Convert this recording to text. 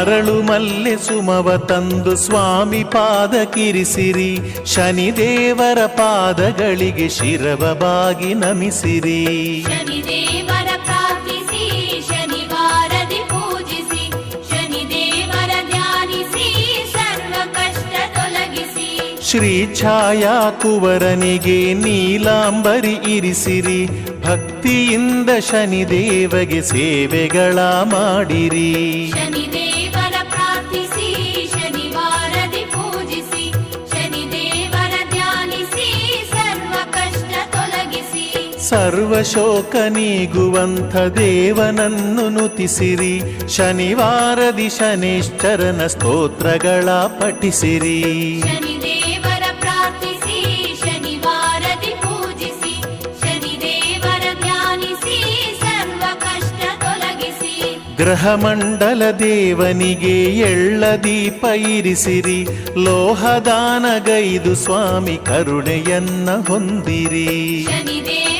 ಅರಳು ಮಲ್ಲೆ ಸುಮವ ತಂದು ಸ್ವಾಮಿ ಪಾದಕ್ಕಿರಿಸಿರಿ. ಶನಿದೇವರ ಪಾದಗಳಿಗೆ ಶಿರವ ಬಾಗಿ ನಮಿಸಿರಿ. ಶನಿದೇವರ ಪ್ರಾರ್ಥಿಸಿ ಶನಿವಾರದಿ ಪೂಜಿಸಿ, ಶನಿದೇವರ ಧ್ಯಾನಿಸಿ ಸರ್ವ ಕಷ್ಟ ತೊಲಗಿಸಿ. ಶ್ರೀ ಛಾಯಾ ಕುವರನಿಗೆ ನೀಲಾಂಬರಿ ಇರಿಸಿರಿ. ಭಕ್ತಿಯಿಂದ ಶನಿದೇವಗೆ ಸೇವೆಗಳ ಮಾಡಿರಿ. ಶನಿದೇವರ ಪ್ರಾರ್ಥಿಸಿ ಶನಿವಾರದಿ ಪೂಜಿಸಿ, ಶನಿದೇವರ ಧ್ಯಾನಿಸಿ ಸರ್ವ ಕಷ್ಟ ತೊಲಗಿಸಿ. ಸರ್ವ ಶೋಕ ನೀಗುವಂಥ ದೇವನನ್ನು ನುತಿಸಿರಿ. ಶನಿವಾರದಿ ಶನೇಶ್ವರನ ಸ್ತೋತ್ರಗಳ ಪಠಿಸಿರಿ. ಶನಿದೇವರ ಪ್ರಾರ್ಥಿಸಿ ಶನಿವಾರದಿ ಪೂಜಿಸಿ, ಶನಿದೇವರ ಧ್ಯಾನಿಸಿ ಸರ್ವ ಕಷ್ಟ ತೊಲಗಿಸಿ. ಗ್ರಹಮಂಡಲ ದೇವನಿಗೆ ಎಳ್ಳ ದೀಪ ಇರಿಸಿರಿ. ಲೋಹದಾನಗೈದು ಸ್ವಾಮಿ ಕರುಣೆಯನ್ನ ಹೊಂದಿರಿ. ಶನಿದೇವ